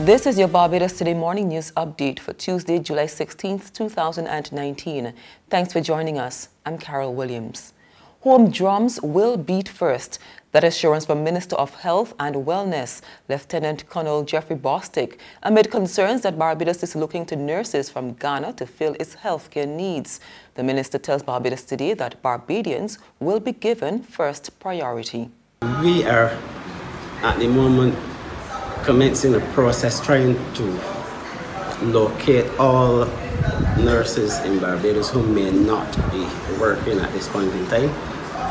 This is your Barbados Today Morning News Update for Tuesday, July 16th, 2019. Thanks for joining us. I'm Carol Williams. Home drums will beat first. That assurance from Minister of Health and Wellness, Lieutenant Colonel Jeffrey Bostic, amid concerns that Barbados is looking to nurses from Ghana to fill its healthcare needs. The minister tells Barbados Today that Barbadians will be given first priority. We are, at the moment, commencing a process trying to locate all nurses in Barbados who may not be working at this point in time.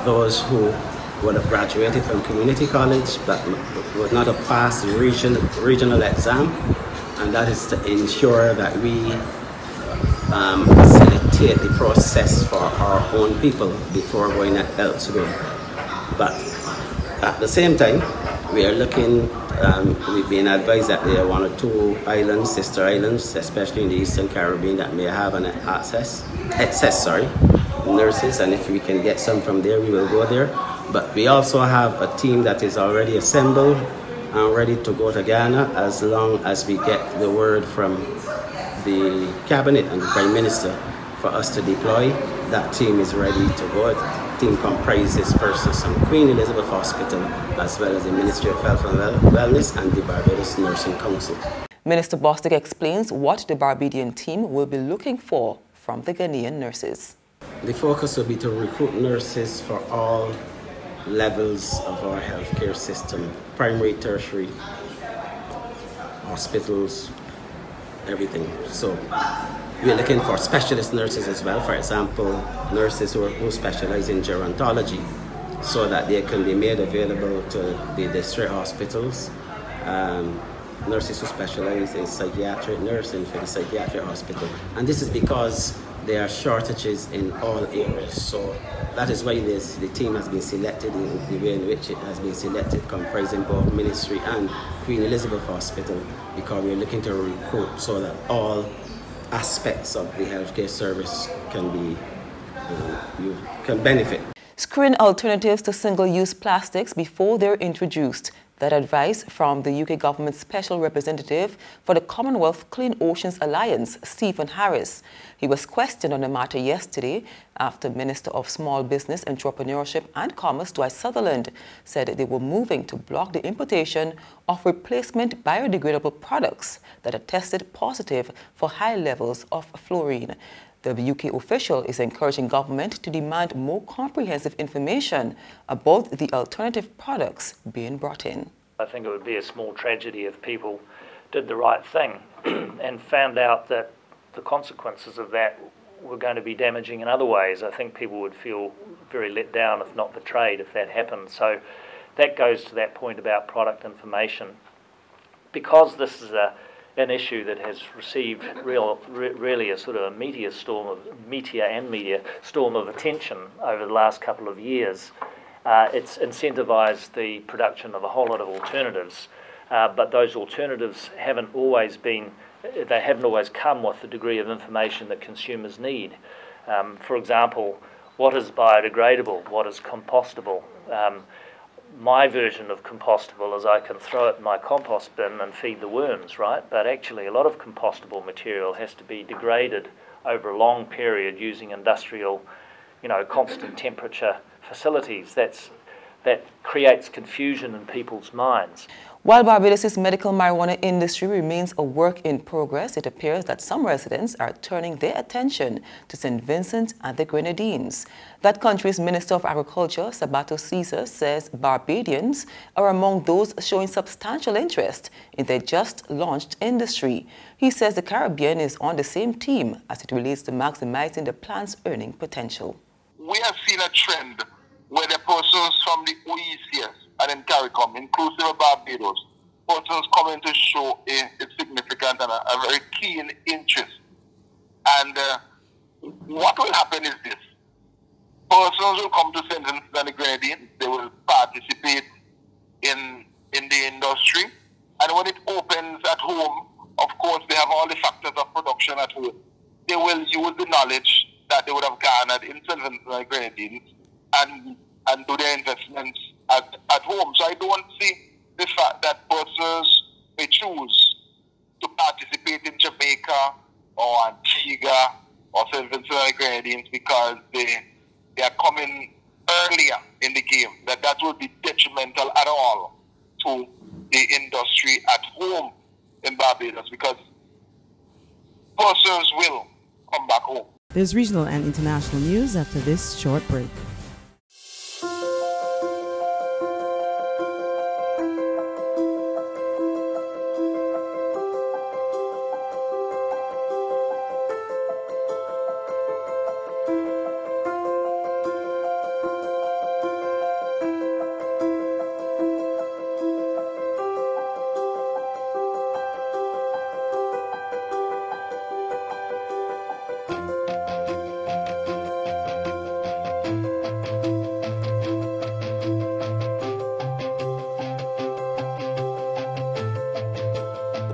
Those who would have graduated from community college but would not have passed the regional exam, and that is to ensure that we facilitate the process for our own people before going elsewhere. But at the same time, we are looking, we've been advised that there are one or two islands, sister islands, especially in the Eastern Caribbean, that may have an excess nurses, and if we can get some from there, we will go there. But we also have a team that is already assembled and ready to go to Ghana as long as we get the word from the Cabinet and the Prime Minister for us to deploy. That team is ready to go. The team comprises persons from Queen Elizabeth Hospital as well as the Ministry of Health and Wellness and the Barbados Nursing Council. Minister Bostic explains what the Barbadian team will be looking for from the Ghanaian nurses. The focus will be to recruit nurses for all levels of our healthcare system, primary, tertiary, hospitals, everything. So we're looking for specialist nurses as well, for example, nurses who specialize in gerontology, so that they can be made available to the district hospitals. Nurses who specialize in psychiatric nursing for the psychiatric hospital. And this is because there are shortages in all areas. So that is why the team has been selected in the way in which it has been selected, comprising both Ministry and Queen Elizabeth Hospital, because we're looking to recruit so that all aspects of the healthcare service can be, you can benefit. Screen alternatives to single-use plastics before they're introduced. That advice from the UK government's special representative for the Commonwealth Clean Oceans Alliance, Stephen Harris. He was questioned on the matter yesterday after Minister of Small Business, Entrepreneurship and Commerce, Dwight Sutherland, said they were moving to block the importation of replacement biodegradable products that are tested positive for high levels of fluorine. The UK official is encouraging government to demand more comprehensive information about the alternative products being brought in. I think it would be a small tragedy if people did the right thing and found out that the consequences of that were going to be damaging in other ways. I think people would feel very let down, if not betrayed, if that happened. So that goes to that point about product information. Because this is an issue that has received really a sort of a meteor storm of attention over the last couple of years. It's incentivized the production of a whole lot of alternatives, but those alternatives haven't always come with the degree of information that consumers need. For example, what is biodegradable? What is compostable? My version of compostable is I can throw it in my compost bin and feed the worms, right? But actually a lot of compostable material has to be degraded over a long period using industrial, constant temperature facilities. That creates confusion in people's minds. While Barbados' medical marijuana industry remains a work in progress, it appears that some residents are turning their attention to St. Vincent and the Grenadines. That country's Minister of Agriculture, Sabato Caesar, says Barbadians are among those showing substantial interest in their just-launched industry. He says the Caribbean is on the same team as it relates to maximizing the plant's earning potential. We have seen a trend where the persons from the OECS and in CARICOM, inclusive of Barbados, persons coming to show a significant and a very keen interest. And what will happen is this. Persons will come to St. Vincent and the Grenadines, they will participate in the industry, and when it opens at home, of course they have all the factors of production at home. They will use the knowledge that they would have garnered in St. Vincent and the Grenadines and do their investments at home. So I don't see the fact that persons may choose Philippines because they are coming earlier in the game. That will be detrimental at all to the industry at home in Barbados because persons will come back home. There's regional and international news after this short break.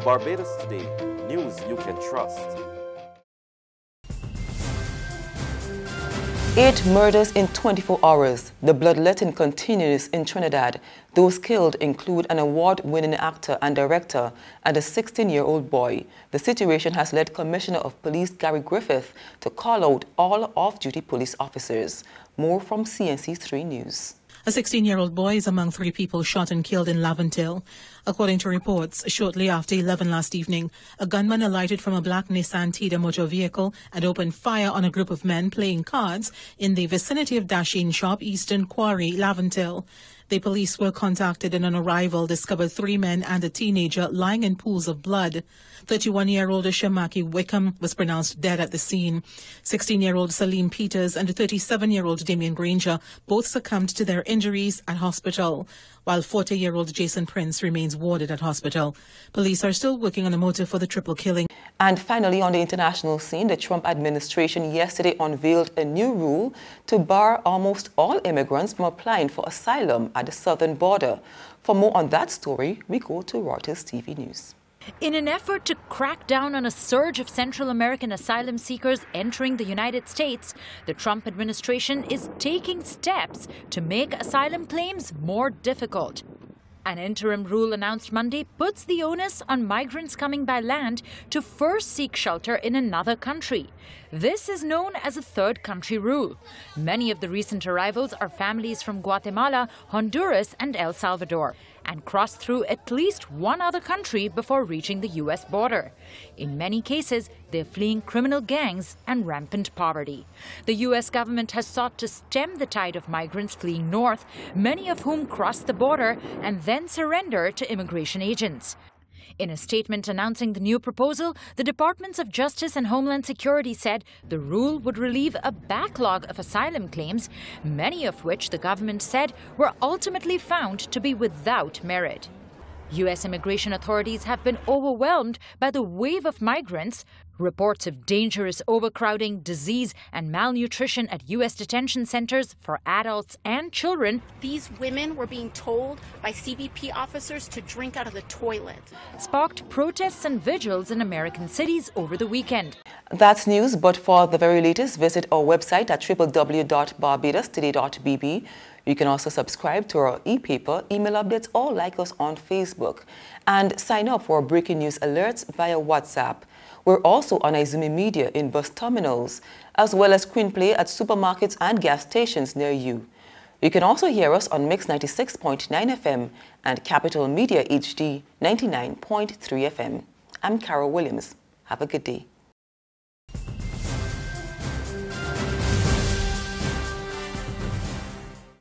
Barbados Today, news you can trust. 8 murders in 24 hours. The bloodletting continues in Trinidad. Those killed include an award-winning actor and director and a 16-year-old boy. The situation has led Commissioner of Police Gary Griffith to call out all off-duty police officers. More from CNC 3 News. A 16-year-old boy is among 3 people shot and killed in Laventille. According to reports, shortly after 11 last evening, a gunman alighted from a black Nissan Tida motor vehicle and opened fire on a group of men playing cards in the vicinity of Dashin Shop, Eastern Quarry, Laventille. The police were contacted and on arrival discovered 3 men and a teenager lying in pools of blood. 31-year-old Shamaki Wickham was pronounced dead at the scene. 16-year-old Salim Peters and 37-year-old Damian Granger both succumbed to their injuries at hospital, while 40-year-old Jason Prince remains warded at hospital. Police are still working on a motive for the triple killing. And finally, on the international scene, the Trump administration yesterday unveiled a new rule to bar almost all immigrants from applying for asylum at the southern border. For more on that story, we go to Reuters TV News. In an effort to crack down on a surge of Central American asylum seekers entering the United States, the Trump administration is taking steps to make asylum claims more difficult. An interim rule announced Monday puts the onus on migrants coming by land to first seek shelter in another country. This is known as a third country rule. Many of the recent arrivals are families from Guatemala, Honduras and El Salvador, and cross through at least one other country before reaching the U.S. border. In many cases, they're fleeing criminal gangs and rampant poverty. The U.S. government has sought to stem the tide of migrants fleeing north, many of whom cross the border and then surrender to immigration agents. In a statement announcing the new proposal, the Departments of Justice and Homeland Security said the rule would relieve a backlog of asylum claims, many of which the government said were ultimately found to be without merit. U.S. immigration authorities have been overwhelmed by the wave of migrants. Reports of dangerous overcrowding, disease and malnutrition at U.S. detention centers for adults and children. These women were being told by CBP officers to drink out of the toilet. Sparked protests and vigils in American cities over the weekend. That's news, but for the very latest, visit our website at www.barbadostoday.bb. You can also subscribe to our e-paper, email updates, or like us on Facebook. And sign up for breaking news alerts via WhatsApp. We're also on Izumi Media in bus terminals, as well as screenplay at supermarkets and gas stations near you. You can also hear us on Mix 96.9 FM and Capital Media HD 99.3 FM. I'm Carol Williams. Have a good day.